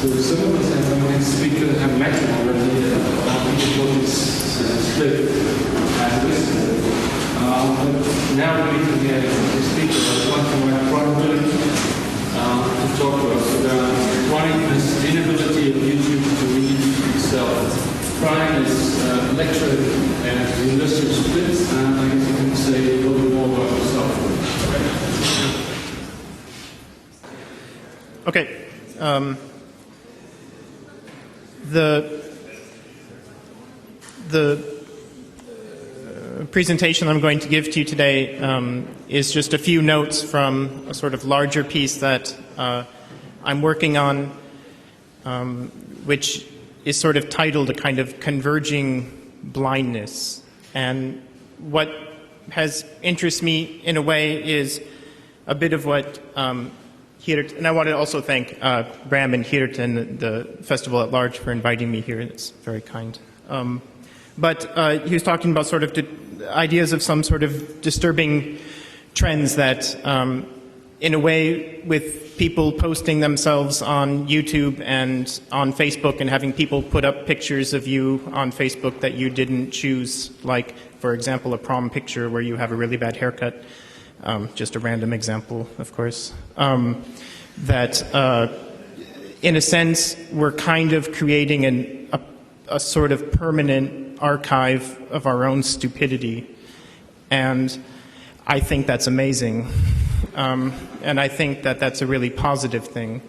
So some of us have speakers have met already, people split as listeners. But now we meet again the speaker. I want to my probability to talk about. So one is the inability of YouTube to read itself. Brian is a lecturer at the University of Splits, and I guess you can say a little bit more about yourself. Okay. The presentation I'm going to give to you today is just a few notes from a sort of larger piece that I'm working on, which is sort of titled a kind of converging blindness. And what has interested me in a way is a bit of what Hirt, and I want to also thank Bram and Hirt and the festival at large for inviting me here. It's very kind. But he was talking about sort of ideas of some sort of disturbing trends that, in a way, with people posting themselves on YouTube and on Facebook and having people put up pictures of you on Facebook that you didn't choose, like, for example, a prom picture where you have a really bad haircut. Just a random example, of course. That, in a sense, we're kind of creating a sort of permanent archive of our own stupidity. And I think that's amazing. And I think that that's a really positive thing.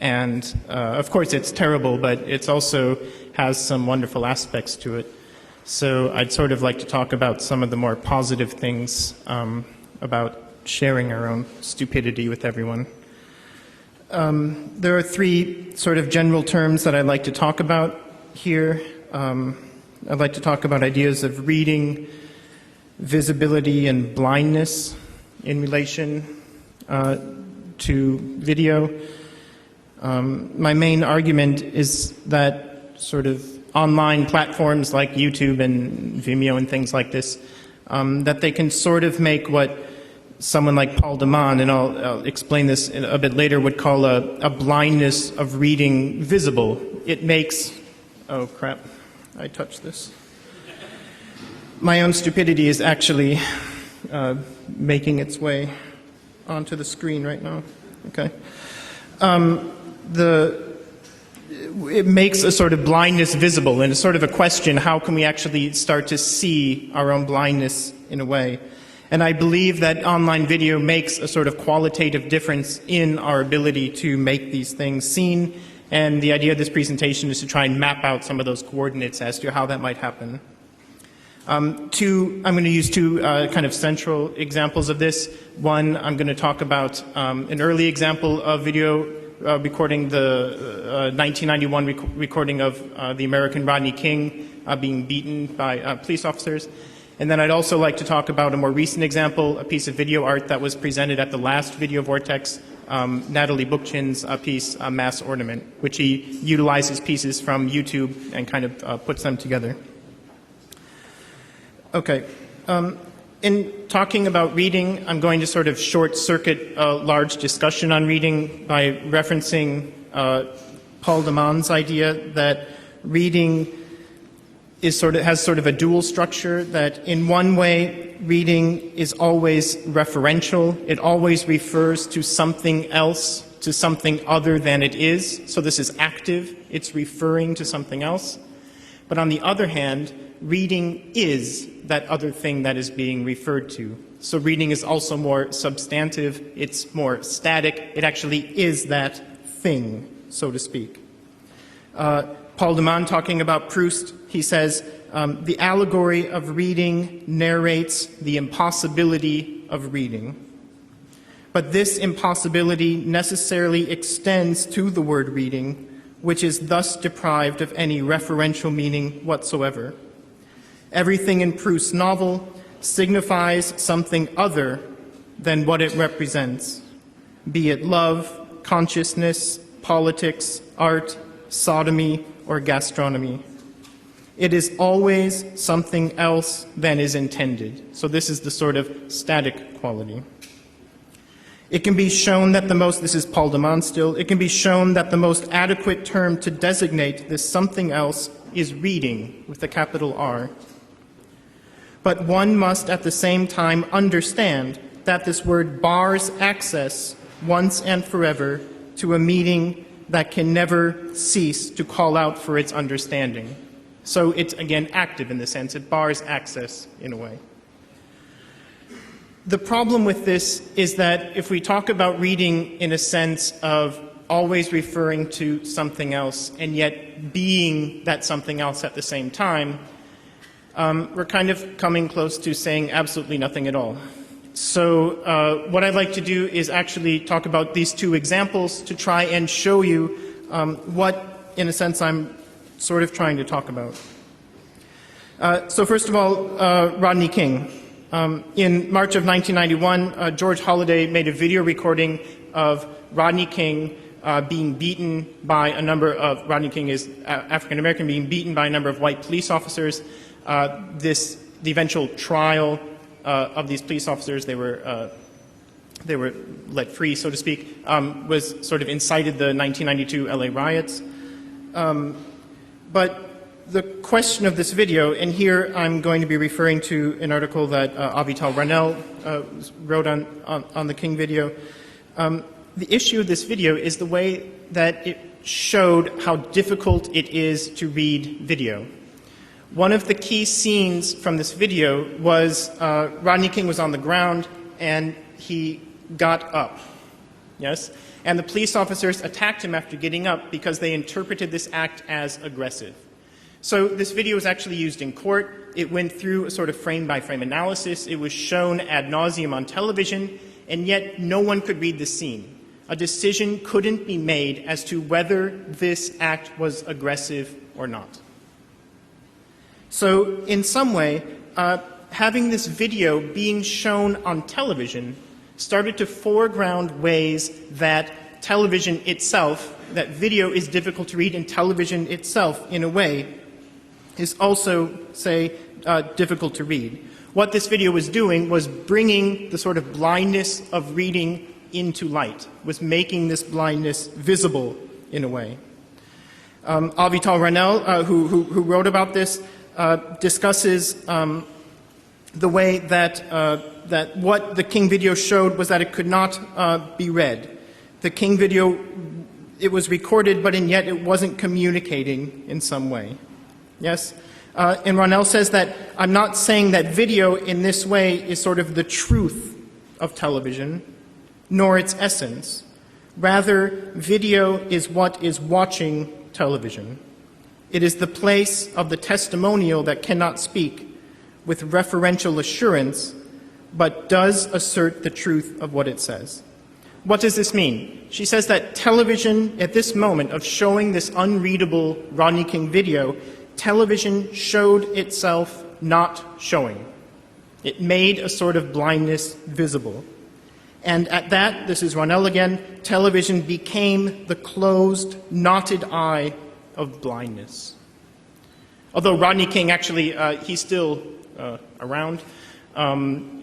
And, of course, it's terrible, but it also has some wonderful aspects to it. So I'd sort of like to talk about some of the more positive things about sharing our own stupidity with everyone. There are three sort of general terms that I'd like to talk about here. I'd like to talk about ideas of reading, visibility, and blindness in relation to video. My main argument is that sort of online platforms like YouTube and Vimeo and things like this, that they can sort of make what someone like Paul Deman, and I'll explain this a bit later, would call a blindness of reading visible. It makes, oh crap, I touched this. My own stupidity is actually making its way onto the screen right now. Okay. It makes a sort of blindness visible, and it's sort of a question, how can we actually start to see our own blindness in a way? And I believe that online video makes a sort of qualitative difference in our ability to make these things seen, and the idea of this presentation is to try and map out some of those coordinates as to how that might happen. I'm going to use two kind of central examples of this. One, I'm going to talk about an early example of video recording, the 1991 recording of the American Rodney King being beaten by police officers. And then I'd also like to talk about a more recent example, a piece of video art that was presented at the last Video Vortex, Natalie Bookchin's piece, Mass Ornament, which he utilizes pieces from YouTube and kind of puts them together. Okay. In talking about reading, I'm going to sort of short-circuit a large discussion on reading by referencing Paul Deman's idea that reading has sort of a dual structure, that in one way reading is always referential. It always refers to something else, to something other than it is. So this is active. It's referring to something else. But on the other hand, reading is that other thing that is being referred to. So reading is also more substantive. It's more static. It actually is that thing, so to speak. Paul Deman, talking about Proust, he says, the allegory of reading narrates the impossibility of reading. But this impossibility necessarily extends to the word reading, which is thus deprived of any referential meaning whatsoever. Everything in Proust's novel signifies something other than what it represents, be it love, consciousness, politics, art, sodomy, or gastronomy. It is always something else than is intended. So this is the sort of static quality. It can be shown that the most, this is Paul de Man still, it can be shown that the most adequate term to designate this something else is reading, with a capital R. But one must at the same time understand that this word bars access once and forever to a meaning that can never cease to call out for its understanding. So it's, again, active in the sense it bars access in a way. The problem with this is that if we talk about reading in a sense of always referring to something else and yet being that something else at the same time, we're kind of coming close to saying absolutely nothing at all. So what I'd like to do is actually talk about these two examples to try and show you what, in a sense, I'm sort of trying to talk about. So first of all, Rodney King. In March of 1991, George Holliday made a video recording of Rodney King being beaten by a number of, Rodney King is African American, being beaten by a number of white police officers. The eventual trial of these police officers, they were let free, so to speak, was sort of incited the 1992 LA riots. But the question of this video, and here I'm going to be referring to an article that Avital Ranel wrote on the King video. The issue of this video is the way that it showed how difficult it is to read video. One of the key scenes from this video was Rodney King was on the ground and he got up, yes? And the police officers attacked him after getting up because they interpreted this act as aggressive. So this video was actually used in court. It went through a sort of frame-by-frame analysis. It was shown ad nauseum on television, and yet no one could read the scene. A decision couldn't be made as to whether this act was aggressive or not. So in some way, having this video being shown on television started to foreground ways that television itself, that video is difficult to read, and television itself, in a way, is also, say, difficult to read. What this video was doing was bringing the sort of blindness of reading into light, was making this blindness visible in a way. Avital Ranel, who wrote about this, discusses the way that, that what the King video showed was that it could not be read. The King video, it was recorded, but and yet it wasn't communicating in some way. Yes? And Ranel says that I'm not saying that video in this way is sort of the truth of television, nor its essence. Rather, video is what is watching television. It is the place of the testimonial that cannot speak with referential assurance, but does assert the truth of what it says. What does this mean? She says that television, at this moment of showing this unreadable Rodney King video, television showed itself not showing. It made a sort of blindness visible. And at that, this is Ranel again, television became the closed, knotted eye of blindness. Although Rodney King actually, he's still around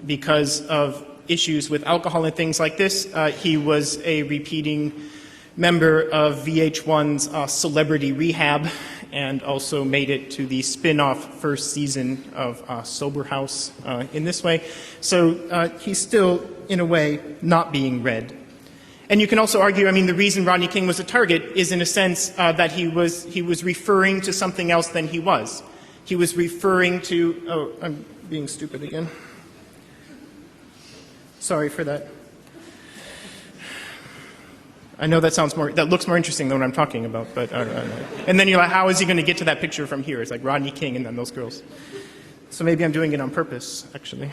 because of issues with alcohol and things like this. He was a repeating member of VH1's Celebrity Rehab, and also made it to the spin-off first season of Sober House in this way. So he's still, in a way, not being read. And you can also argue, I mean, the reason Rodney King was a target is in a sense that he was referring to something else than he was. He was referring to, oh, I'm being stupid again. Sorry for that. I know that sounds more, that looks more interesting than what I'm talking about, but I don't know. And then you're like, how is he going to get to that picture from here? It's like Rodney King and then those girls. So maybe I'm doing it on purpose, actually.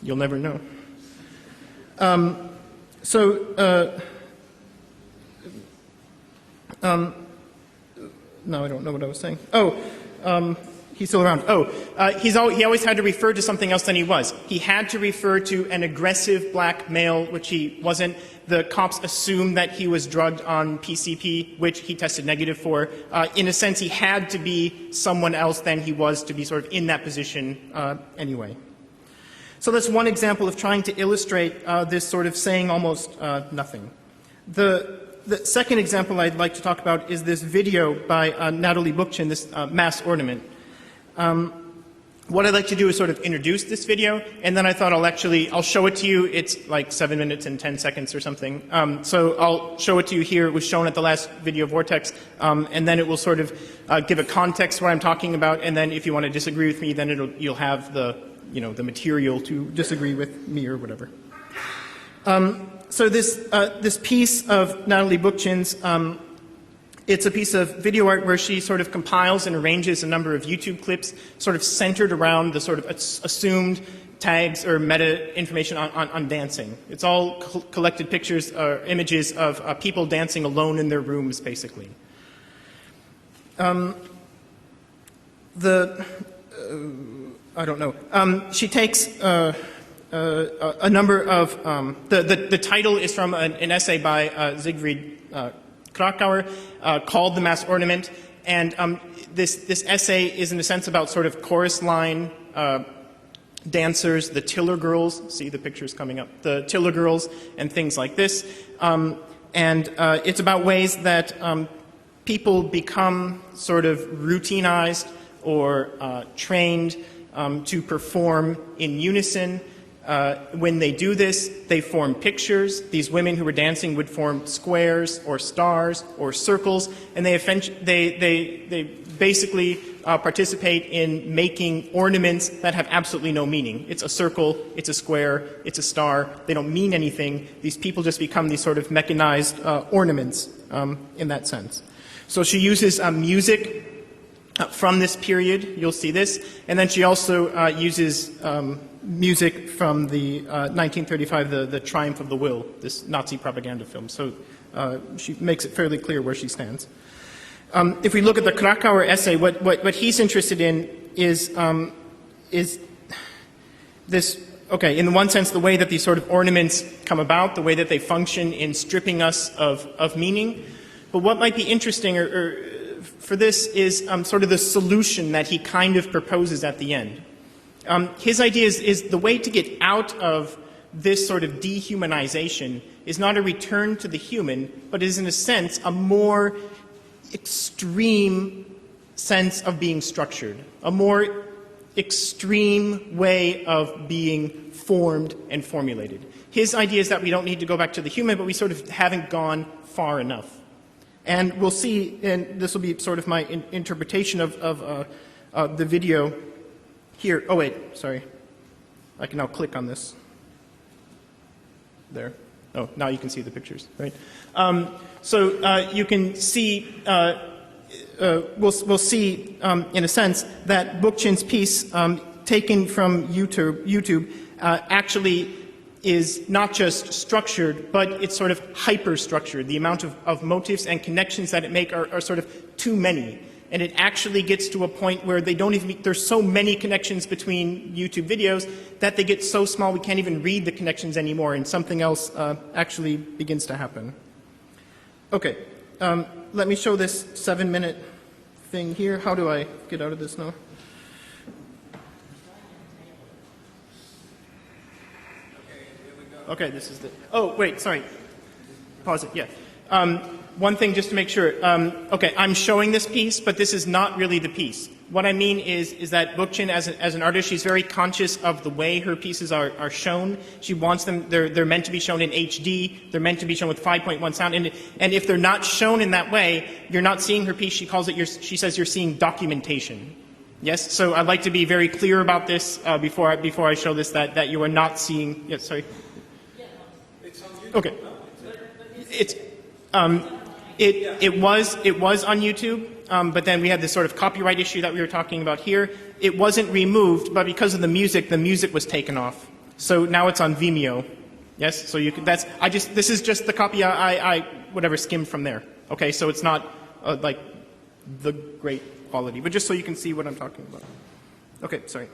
You'll never know. No, I don't know what I was saying. Oh, he's still around. Oh, he always had to refer to something else than he was. He had to refer to an aggressive black male, which he wasn't. The cops assumed that he was drugged on PCP, which he tested negative for. In a sense, he had to be someone else than he was to be sort of in that position anyway. So that's one example of trying to illustrate this sort of saying almost nothing. The second example I'd like to talk about is this video by Natalie Bookchin, this mass ornament. What I'd like to do is sort of introduce this video, and then I thought I'll show it to you. It's like 7 minutes and 10 seconds or something. So I'll show it to you here. It was shown at the last Video Vortex, and then it will sort of give a context what I'm talking about, and then if you want to disagree with me, then you'll have the material to disagree with me or whatever. So this piece of Natalie Bookchin's, it's a piece of video art where she sort of compiles and arranges a number of YouTube clips sort of centered around the sort of assumed tags or meta information on dancing. It's all collected pictures or images of people dancing alone in their rooms, basically. I don't know. She takes a number of, the title is from an essay by Siegfried Krakauer called The Mass Ornament, and this essay is in a sense about sort of chorus line dancers, the Tiller girls, see the pictures coming up, the Tiller girls and things like this, and it's about ways that people become sort of routinized or trained to perform in unison. When they do this, they form pictures. These women who were dancing would form squares or stars or circles, and they basically participate in making ornaments that have absolutely no meaning. It's a circle, it's a square, it's a star. They don't mean anything. These people just become these sort of mechanized ornaments in that sense. So she uses music from this period. You'll see this. And then she also uses music from the 1935, the Triumph of the Will, this Nazi propaganda film. So she makes it fairly clear where she stands. If we look at the Krakauer essay, what he's interested in is this, okay, in one sense, the way that these sort of ornaments come about, the way that they function in stripping us of meaning. But what might be interesting for this is sort of the solution that he kind of proposes at the end. His idea is the way to get out of this sort of dehumanization is not a return to the human, but is in a sense a more extreme sense of being structured, a more extreme way of being formed and formulated. His idea is that we don't need to go back to the human, but we sort of haven't gone far enough. And we'll see, and this will be sort of my interpretation of the video here. Oh, wait, sorry. I can now click on this. There. Oh, now you can see the pictures, right? So you can see, we'll see in a sense that Bookchin's piece taken from YouTube actually is not just structured, but it's sort of hyper-structured. The amount of motifs and connections that it make are sort of too many. And it actually gets to a point where they don't even, there's so many connections between YouTube videos that they get so small we can't even read the connections anymore, and something else actually begins to happen. Okay, let me show this 7-minute thing here. How do I get out of this now? Okay, this is the, oh, wait, sorry. Pause it, yeah. One thing just to make sure. Okay, I'm showing this piece, but this is not really the piece. What I mean is that Bookchin, as an artist, she's very conscious of the way her pieces are shown. She wants them, they're meant to be shown in HD, they're meant to be shown with 5.1 sound, and if they're not shown in that way, you're not seeing her piece. She calls it, she says you're seeing documentation. Yes, so I'd like to be very clear about this before I show this, that you are not seeing, yes, sorry. Okay. It was on YouTube, but then we had this sort of copyright issue that we were talking about here. It wasn't removed, but because of the music was taken off. So now it's on Vimeo. Yes, so you can, this is just the copy I whatever skimmed from there. Okay, so it's not like the great quality, but just so you can see what I'm talking about. Okay, sorry.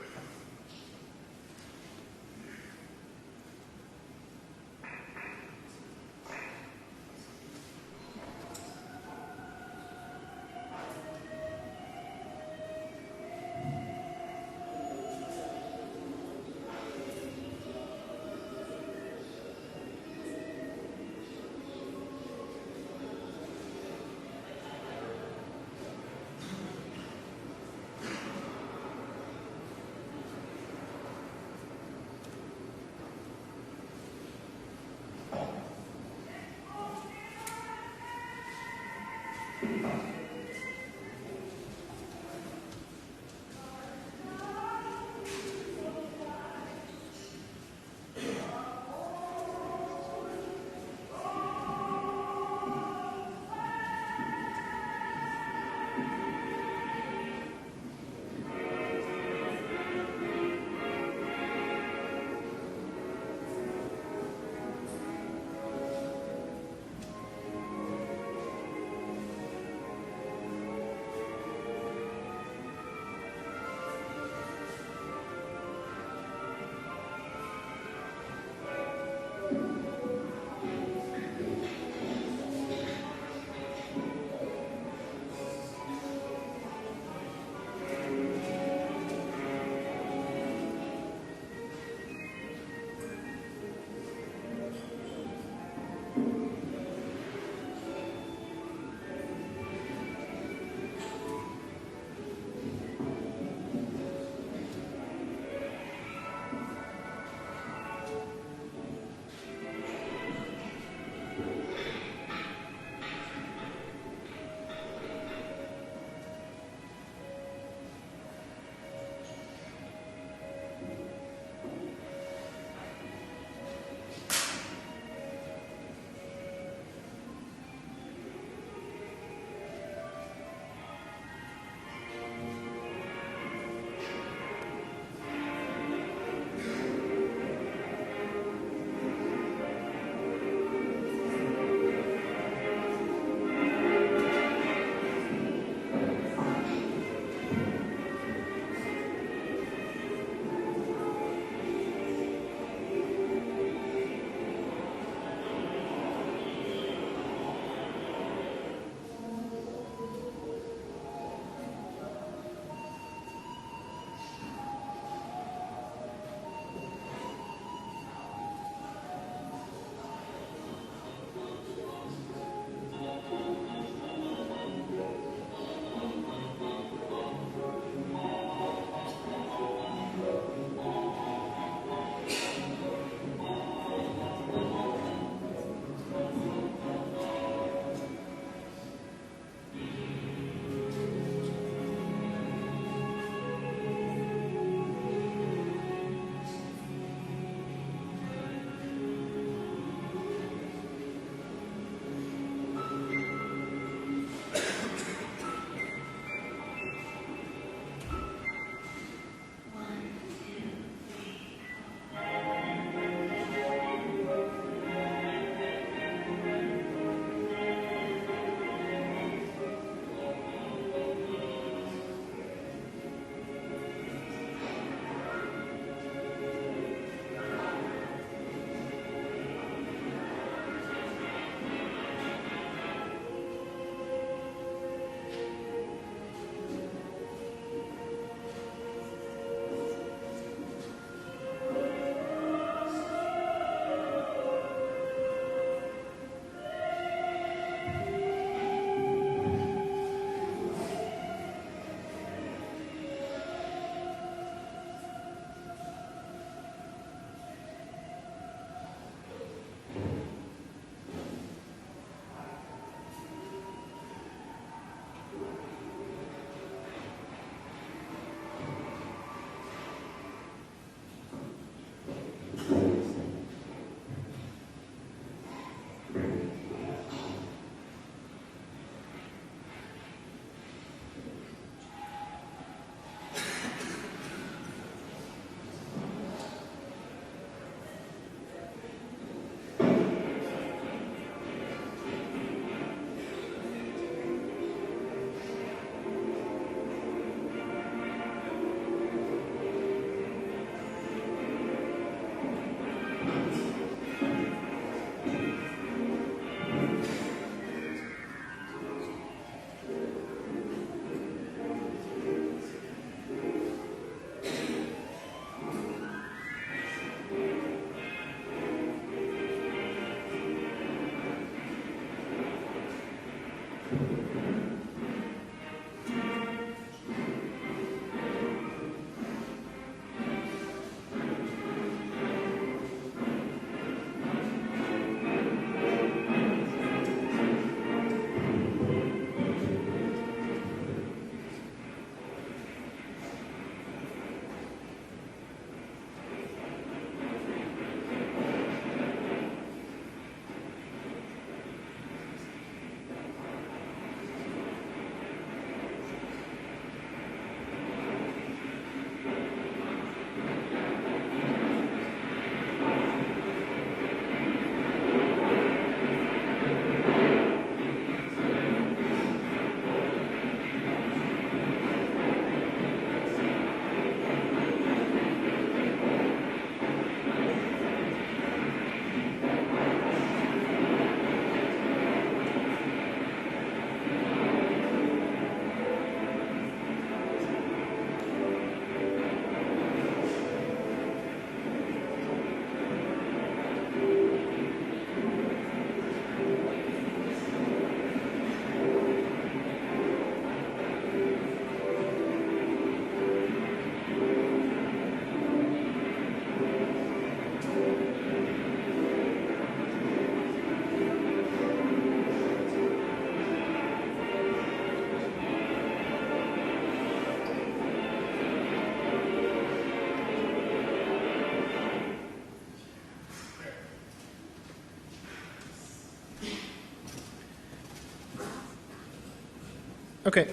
Okay.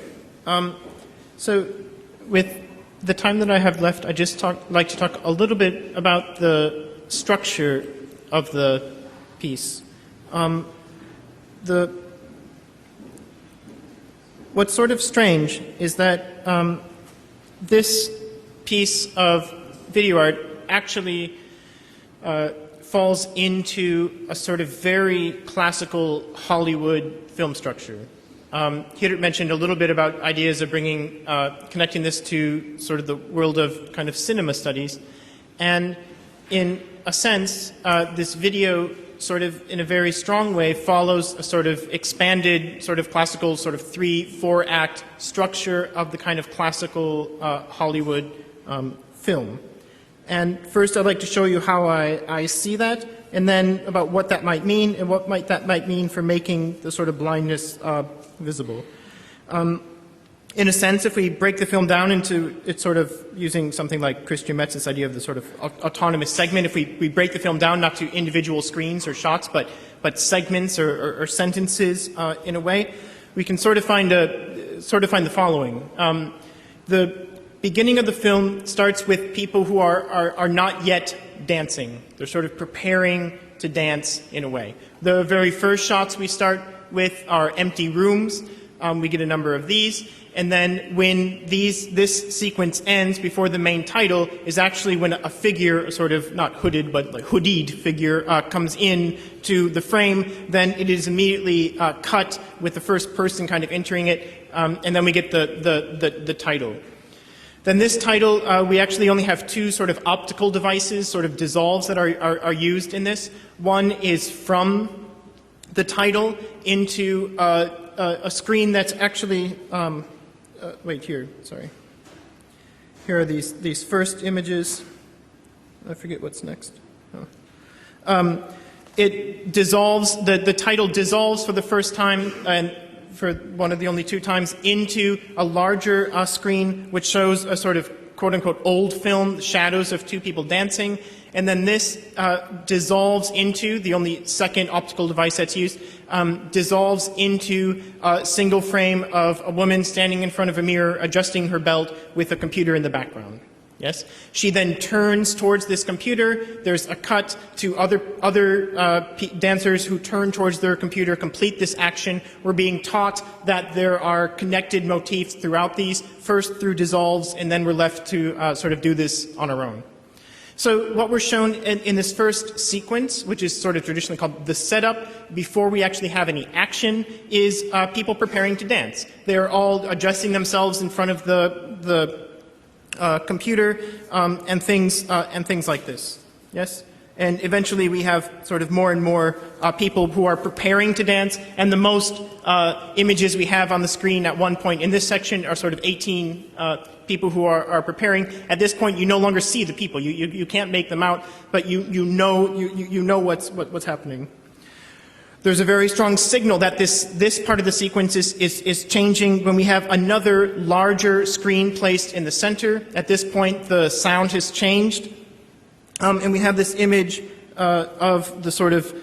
So with the time that I have left, I just like to talk a little bit about the structure of the piece. What's sort of strange is that this piece of video art actually falls into a sort of very classical Hollywood film structure. Here mentioned a little bit about ideas of bringing, connecting this to sort of the world of kind of cinema studies. And in a sense, this video sort of in a very strong way follows a sort of expanded, sort of classical, sort of 3-4 act structure of the kind of classical Hollywood film. And first I'd like to show you how I see that, and then about what that might mean and what that might mean for making the sort of blindness visible. In a sense, if we break the film down into, it's sort of using something like Christian Metz's idea of the sort of autonomous segment, if we break the film down not to individual screens or shots, but segments or sentences in a way, we can sort of find the following. The beginning of the film starts with people who are not yet dancing. They're sort of preparing to dance in a way. The very first shots we start with are empty rooms. We get a number of these. And then when this sequence ends before the main title is actually when a figure, a sort of not hooded but like hoodied figure comes in to the frame, then it is immediately cut with the first person kind of entering it, and then we get the title. Then this title, we actually only have two sort of optical devices, sort of dissolves that are used in this. One is from the title into a screen that's actually, wait here, sorry. Here are these first images. I forget what's next. Oh. It dissolves, the title dissolves for the first time, and for one of the only two times, into a larger screen which shows a sort of quote-unquote old film, shadows of two people dancing, and then this dissolves into, the only second optical device that's used, dissolves into a single frame of a woman standing in front of a mirror adjusting her belt with a computer in the background. Yes? She then turns towards this computer. There's a cut to other dancers who turn towards their computer, complete this action. We're being taught that there are connected motifs throughout these, first through dissolves, and then we're left to sort of do this on our own. So what we're shown in this first sequence, which is sort of traditionally called the setup, before we actually have any action, is people preparing to dance. They're all adjusting themselves in front of the computer and things like this. Yes? And eventually we have sort of more and more people who are preparing to dance, and the most images we have on the screen at one point in this section are sort of 18 people who are preparing. At this point you no longer see the people. You can't make them out, but you know what's happening. There's a very strong signal that this part of the sequence is changing when we have another larger screen placed in the center. At this point, the sound has changed. And we have this image of the sort of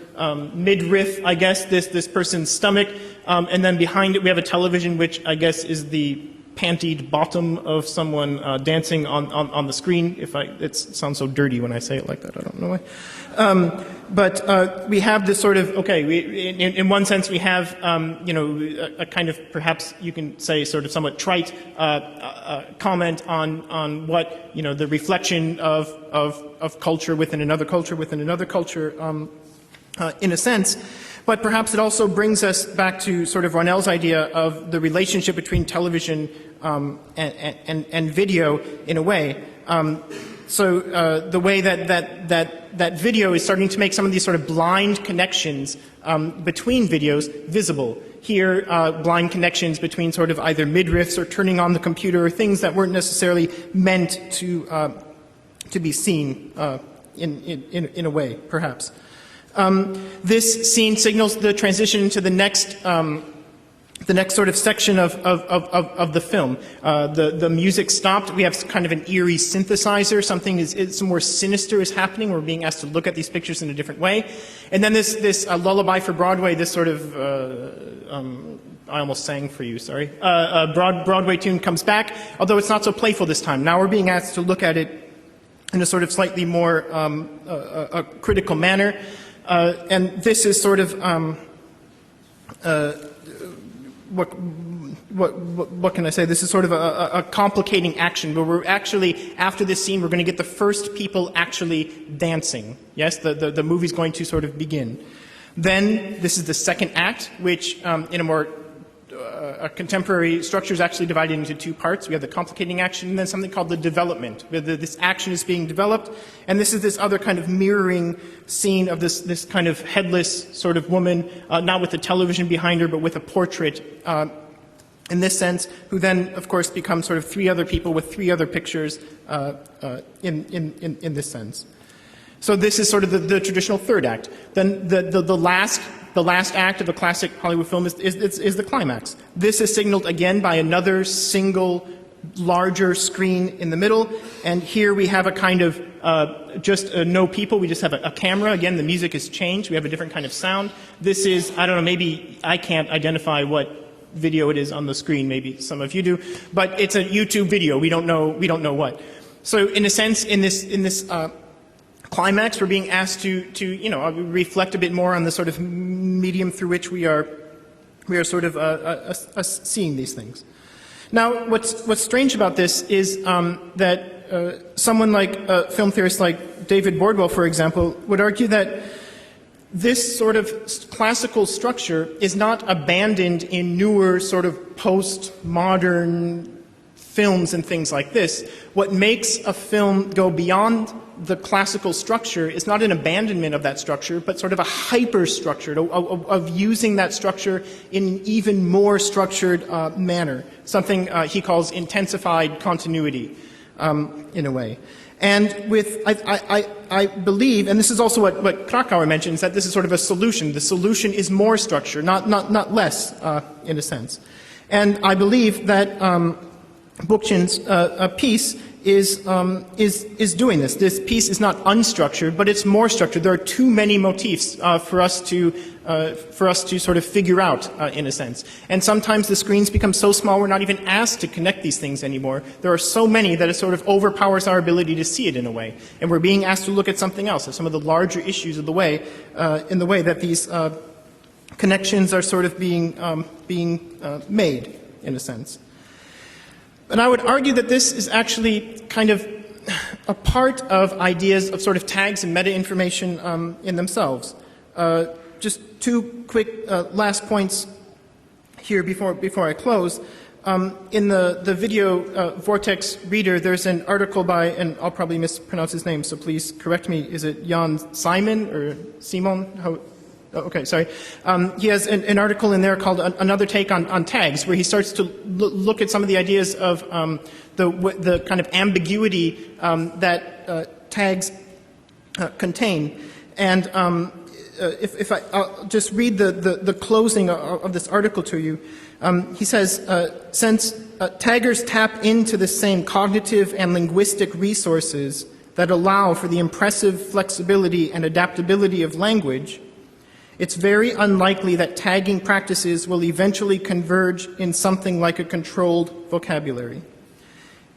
midriff, I guess, this person's stomach. And then behind it, we have a television, which I guess is the pantied bottom of someone dancing on the screen. It sounds so dirty when I say it like that. I don't know why. But we have this sort of, okay, in one sense we have, a kind of, perhaps you can say, sort of somewhat trite comment on what, the reflection of culture within another culture, in a sense. But perhaps it also brings us back to sort of Ronell's idea of the relationship between television and video in a way. So the way that video is starting to make some of these sort of blind connections between videos visible. Here, blind connections between sort of either midriffs or turning on the computer, or things that weren't necessarily meant to be seen in a way, perhaps. This scene signals the transition into the next the next sort of section of the film. The music stopped. We have kind of an eerie synthesizer. Something is more sinister is happening. We're being asked to look at these pictures in a different way. And then this lullaby for Broadway, this sort of, I almost sang for you, sorry. Broadway tune comes back, although it's not so playful this time. Now we're being asked to look at it in a sort of slightly more a critical manner. And this is sort of, what can I say? This is sort of a complicating action where we're actually, after this scene, we're going to get the first people actually dancing. Yes, the movie's going to sort of begin. Then this is the second act, which in a more contemporary structure is actually divided into two parts. We have the complicating action and then something called the development, where this action is being developed. And this is this other kind of mirroring scene of this kind of headless sort of woman, not with the television behind her, but with a portrait in this sense, who then, of course, becomes sort of three other people with three other pictures in this sense. So this is sort of the traditional third act. Then the last act of a classic Hollywood film is the climax. This is signaled again by another single larger screen in the middle, and here we have a kind of just no people. We just have a camera. Again, the music has changed. We have a different kind of sound. This is, I don't know, maybe I can't identify what video it is on the screen. Maybe some of you do, but it's a YouTube video. We don't know what. So in a sense, in this climax, we're being asked to reflect a bit more on the sort of medium through which we are sort of seeing these things. Now, what's strange about this is that someone like a film theorist like David Bordwell, for example, would argue that this sort of classical structure is not abandoned in newer sort of postmodern films and things like this. What makes a film go beyond the classical structure is not an abandonment of that structure, but sort of a hyper-structured, of using that structure in an even more structured manner, something he calls intensified continuity, in a way. And with, I believe, and this is also what Krakauer mentions, that this is sort of a solution. The solution is more structure, not less, in a sense. And I believe that Bookchin's piece is doing this. This piece is not unstructured, but it's more structured. There are too many motifs for us to sort of figure out, in a sense. And sometimes the screens become so small we're not even asked to connect these things anymore. There are so many that it sort of overpowers our ability to see it in a way, and we're being asked to look at something else, at some of the larger issues of the way, in the way that these connections are sort of being made, in a sense. And I would argue that this is actually kind of a part of ideas of sort of tags and meta-information in themselves. Just two quick last points here before I close. In the video Vortex Reader, there's an article by, and I'll probably mispronounce his name, so please correct me. Is it Jan Simon or Simon? How? Okay, sorry. He has an article in there called Another Take on Tags, where he starts to look at some of the ideas of the kind of ambiguity that tags contain. And if I'll just read the closing of this article to you. He says, since taggers tap into the same cognitive and linguistic resources that allow for the impressive flexibility and adaptability of language, it's very unlikely that tagging practices will eventually converge in something like a controlled vocabulary.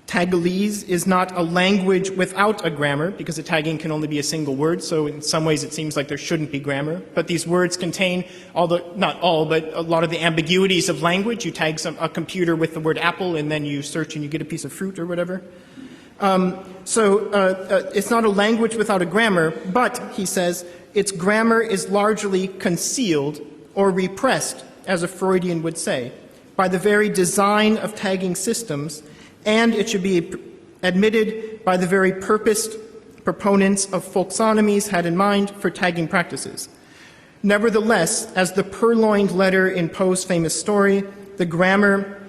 Tagalese is not a language without a grammar, because the tagging can only be a single word, so in some ways it seems like there shouldn't be grammar. But these words contain not all, but a lot of the ambiguities of language. You tag a computer with the word apple, and then you search and you get a piece of fruit or whatever. It's not a language without a grammar, but, he says, its grammar is largely concealed or repressed, as a Freudian would say, by the very design of tagging systems, and it should be admitted by the very purposed proponents of folksonomies had in mind for tagging practices. Nevertheless, as the purloined letter in Poe's famous story, the grammar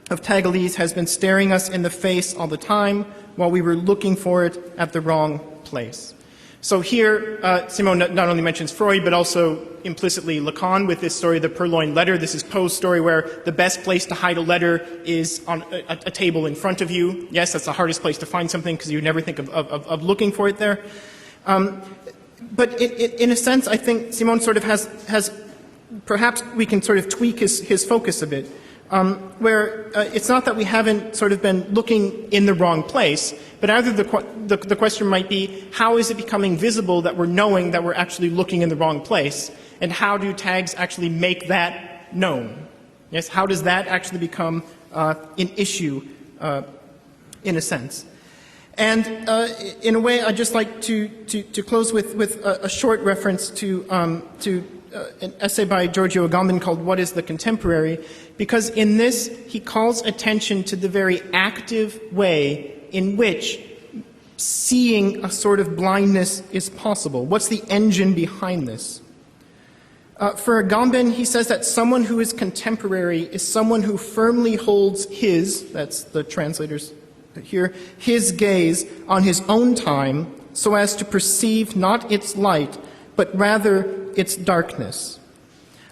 of Tagalese has been staring us in the face all the time while we were looking for it at the wrong place. So here, Simone not only mentions Freud, but also implicitly Lacan with this story, the Purloined Letter. This is Poe's story where the best place to hide a letter is on a table in front of you. Yes, that's the hardest place to find something because you would never think of looking for it there. But in a sense, I think Simone sort of has perhaps we can sort of tweak his focus a bit, where it's not that we haven't sort of been looking in the wrong place, but either the question might be, how is it becoming visible that we're knowing that we're actually looking in the wrong place, and how do tags actually make that known? Yes, how does that actually become an issue in a sense? And in a way, I'd just like to close with a short reference to an essay by Giorgio Agamben called "What is the Contemporary?" Because in this, he calls attention to the very active way in which seeing a sort of blindness is possible. What's the engine behind this? For Agamben, he says that someone who is contemporary is someone who firmly holds his, that's the translators here, his gaze on his own time so as to perceive not its light, but rather its darkness.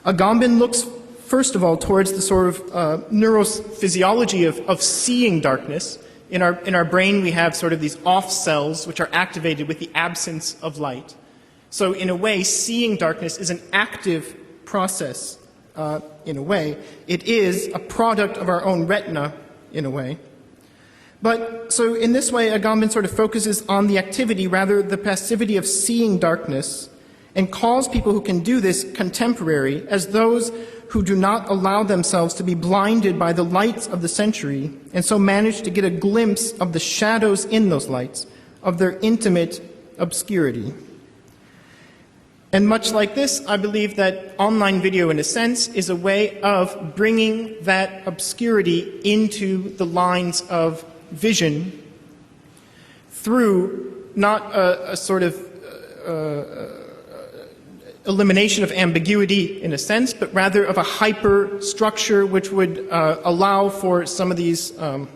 Agamben looks, first of all, towards the sort of neurophysiology of seeing darkness. In our brain, we have sort of these off cells which are activated with the absence of light. So in a way, seeing darkness is an active process, in a way. It is a product of our own retina, in a way. But so in this way, Agamben sort of focuses on the activity, rather the passivity of seeing darkness, and calls people who can do this contemporary as those who do not allow themselves to be blinded by the lights of the century, and so manage to get a glimpse of the shadows in those lights, of their intimate obscurity. And much like this, I believe that online video, in a sense, is a way of bringing that obscurity into the lines of vision through not a sort of elimination of ambiguity in a sense, but rather of a hyper-structure which would allow for some of these kind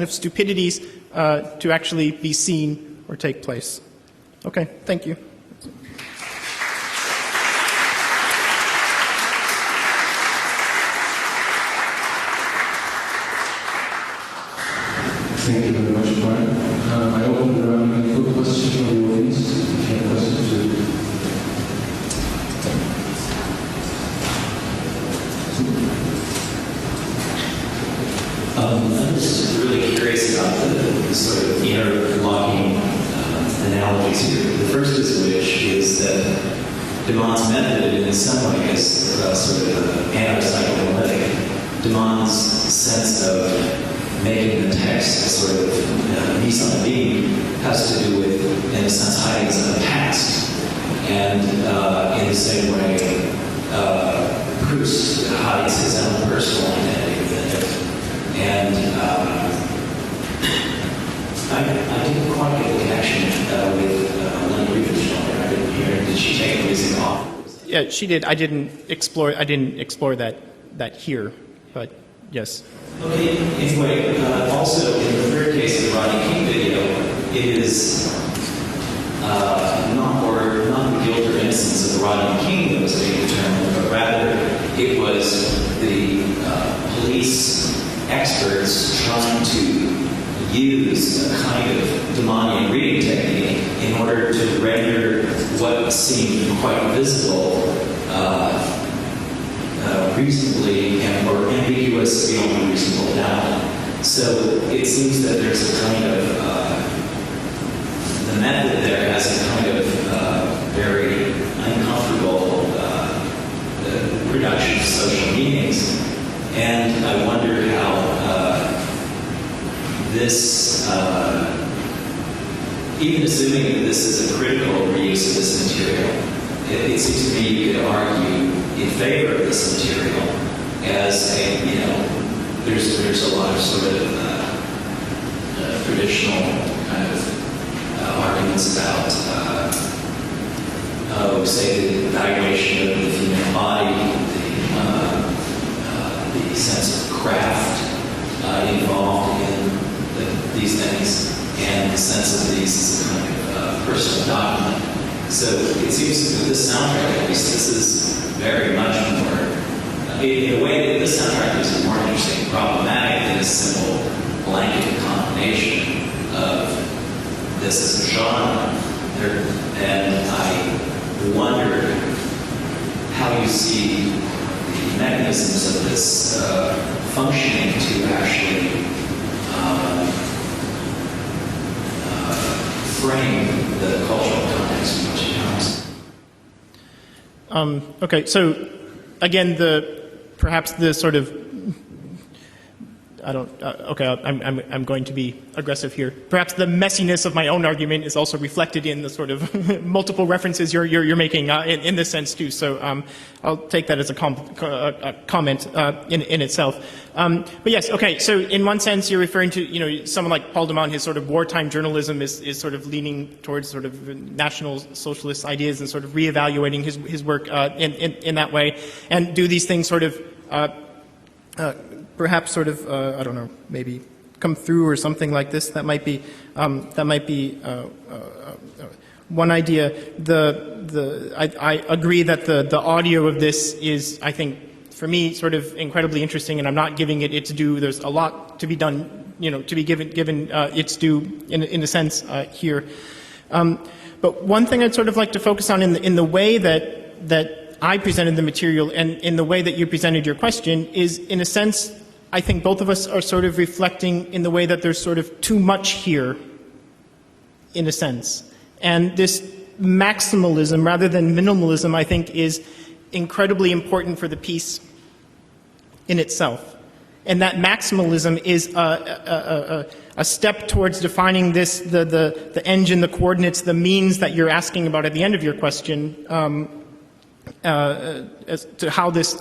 of stupidities to actually be seen or take place. Okay, thank you. Thank you very much, Brian. I open the round for questions from the audience. If you have questions, I'm just really curious about the sort of interlocking analogies here. The first of which is that Demond's method, in some way, is sort of anti-psychoanalytic. Demond's sense of making the text a sort of mise en abîme has to do with, in a sense, hiding some of the past. And in the same way, Proust hides his own personal identity within it. And I didn't quite get the connection with Lynn Riefenstahl. I didn't hear. Did she take music off? Yeah, she did. I didn't explore that here, but yes. Okay, anyway, also in the third case of the Rodney King video, it is not the guilt or innocence of the Rodney King that was being determined, but rather it was the police experts trying to use a kind of Demonian reading technique in order to render what seemed quite visible reasonably or ambiguous beyond reasonable doubt. So it seems that there's a kind of the method there has a kind of very uncomfortable production of social meanings, and I wonder how this, even assuming that this is a critical reuse of this material, it seems to me you could argue in favor of this material as a, there's a lot of sort of traditional kind of arguments about, say, the evaluation of the female body, the sense of craft involved in these things, and the sense of these as a kind of personal document. So it seems with this soundtrack, at least, this is very much more, in a way that this soundtrack is more interesting, problematic than a simple blanket combination of this as a genre. And I wonder how you see the mechanisms of this functioning to actually frame the cultural context in which it comes. Okay, so again, perhaps the sort of I'm going to be aggressive here. Perhaps the messiness of my own argument is also reflected in the sort of multiple references you're making in this sense too. So I'll take that as a comment in itself. But yes, okay. So in one sense, you're referring to someone like Paul de Man. His sort of wartime journalism is sort of leaning towards sort of national socialist ideas and sort of reevaluating his work in that way, and do these things sort of. Perhaps sort of, I don't know, maybe come through or something like this. That might be one idea. I agree that the audio of this is, I think, for me, sort of incredibly interesting, and I'm not giving it its due. There's a lot to be done, to be given its due in a sense here. But one thing I'd sort of like to focus on in the way that I presented the material and in the way that you presented your question is, in a sense, I think both of us are sort of reflecting in the way that there's sort of too much here, in a sense. And this maximalism rather than minimalism, I think, is incredibly important for the piece in itself. And that maximalism is a step towards defining this, the engine, the coordinates, the means that you're asking about at the end of your question, as to how this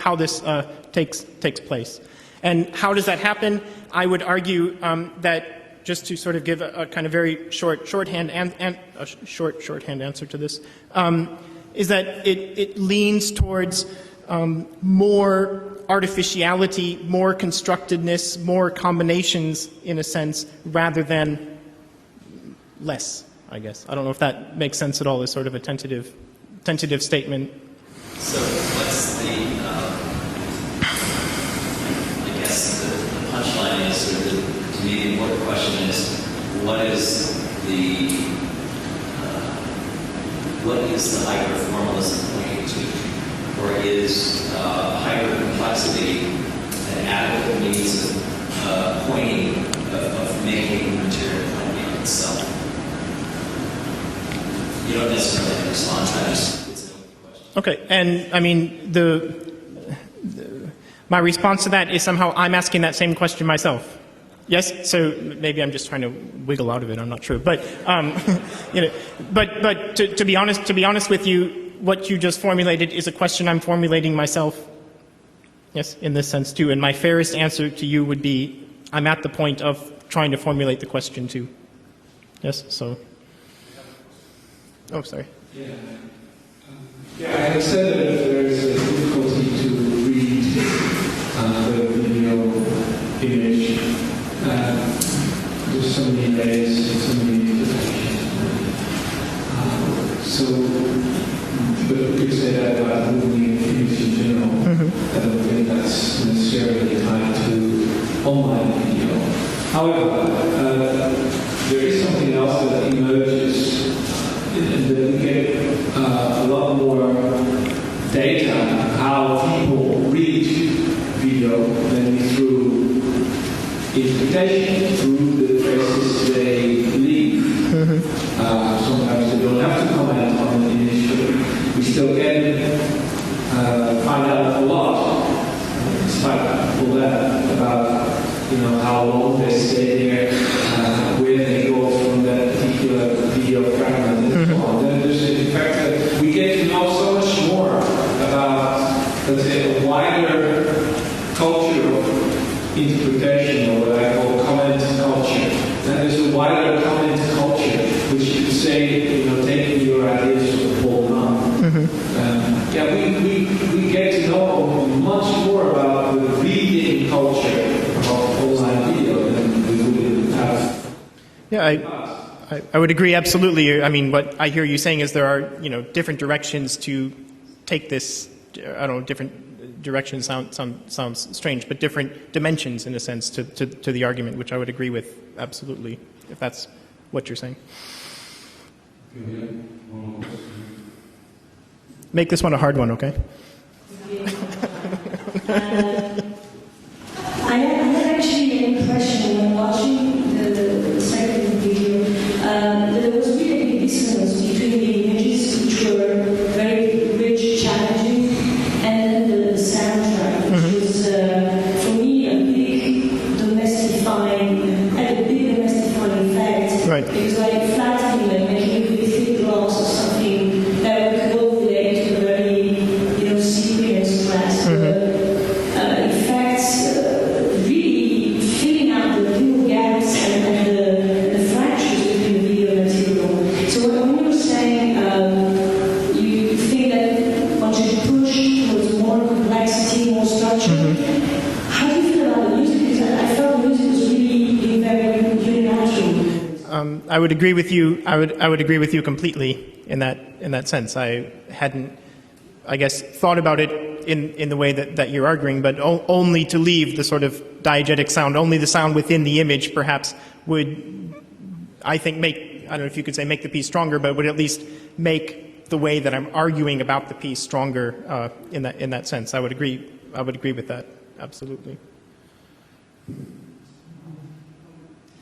takes place. And how does that happen? I would argue that, just to sort of give a kind of very shorthand answer to this, is that it leans towards more artificiality, more constructedness, more combinations, in a sense, rather than less, I guess. I don't know if that makes sense at all as sort of a tentative statement. So what's I guess the punchline is, or to me the important question is, what is the hyperformalism pointing to? Or is hypercomplexity an adequate means of pointing, of making material point beyond itself? You don't necessarily have to respond to that, it's an open question. Okay, and I mean, my response to that is somehow I'm asking that same question myself. Yes, so maybe I'm just trying to wiggle out of it. I'm not sure, but but to be honest with you, what you just formulated is a question I'm formulating myself. Yes, in this sense too. And my fairest answer to you would be, I'm at the point of trying to formulate the question too. Yes, so. Oh, sorry. Yeah. I had said that there is a difficulty to read the video image. There's so many layers and so many implications. But we could say that about moving image in general. I don't think that's necessarily tied to online video. However, there is something else that emerges, and that we get a lot more data on how people read video than through interpretation, through the traces they leave. Sometimes they don't have to comment on it initially. We still can find out a lot, despite all that, about how long they stay there, where they go from that particular video fragment, and so on. Then there's, in fact, we get to know so much more about, let's say, a wider culture of interpretation, or what I call comment culture. And there's a wider comment culture, which you could say, taking your ideas from Paul Mann. We get to know much more about the reading culture of online video than we would have. Yeah, I would agree absolutely. I mean, what I hear you saying is there are, different directions to take this. I don't know, different directions sounds strange, but different dimensions in a sense to the argument, which I would agree with absolutely, if that's what you're saying. Make this one a hard one, okay? I had actually an impression when watching the second video that there was really a big dissonance between the images, which were very rich, challenging, and then the soundtrack, which was, for me, a big domestifying effect. Right. It was like flattening and making a really thick gloss or something that we could all relate to a very, serious class. Really filling out the little gaps and the fractures between the video material. So when you were saying you think that one should push towards more complexity, more structure, how do you feel about the music? Because I felt the music was really being very natural. I would agree with you. I would agree with you completely in that sense. I hadn't, I guess, thought about it in the way that you're arguing, but only to leave the sort of diegetic sound, only the sound within the image perhaps would, I think, I don't know if you could say make the piece stronger, but would at least make the way that I'm arguing about the piece stronger in that sense. I would agree with that, absolutely.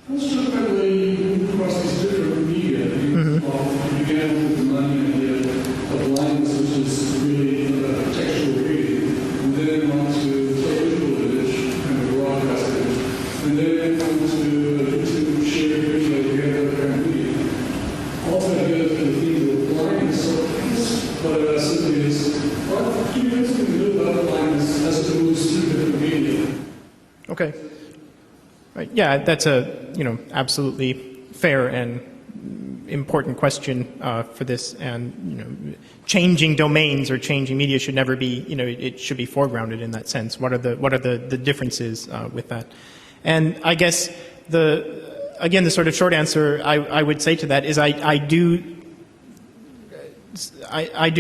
I'm struck by the way you move across these different media. You began with the money idea of blindness, which is really textual reading, and then on to visual image and broadcast image, and then on to shared video together and media. All that goes to the theme of blindness. So I guess what I ask simply is, what do you have something to do about blindness as it moves through different media? Okay. Right. Yeah, that's a absolutely fair and important question for this, and changing domains or changing media should never be it should be foregrounded in that sense. What are the differences with that? And I guess the sort of short answer I would say to that is I do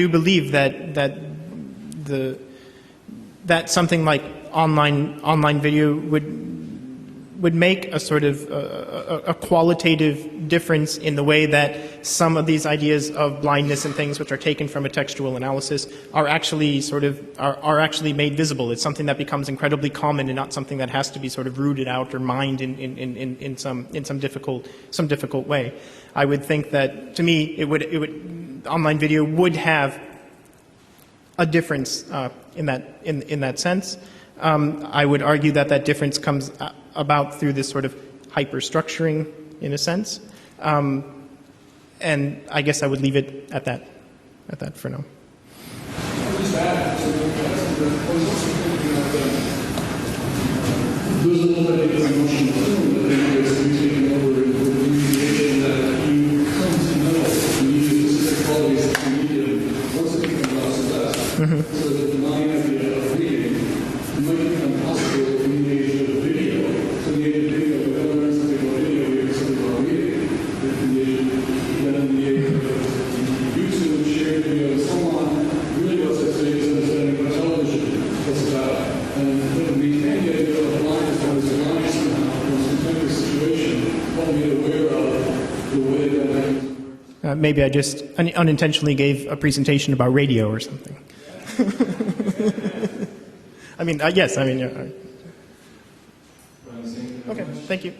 believe that something like online video would make a sort of a qualitative difference in the way that some of these ideas of blindness and things which are taken from a textual analysis are actually are actually made visible. It's something that becomes incredibly common and not something that has to be sort of rooted out or mined in some difficult way. I would think that, to me, online video would have a difference in that sense. I would argue that difference comes about through this sort of hyperstructuring, in a sense, and I guess I would leave it at that for now. There's a little bit of emotional film that is taking over in the mediation that you come to know the media, specific qualities of the medium once it becomes less. So that the mind idea of reading might become possible in the age of video. So in the age of video, we don't learn something about video, we learn something about reading. Then in the age of YouTube, shared video, and so on, really what's at stake is understanding what television is about. And when we can get idea of blindness, or is blind somehow in this contemporary situation, what we get aware of the way that happens. Maybe I just unintentionally gave a presentation about radio or something. I mean, yes, I mean, yeah. Okay, thank you.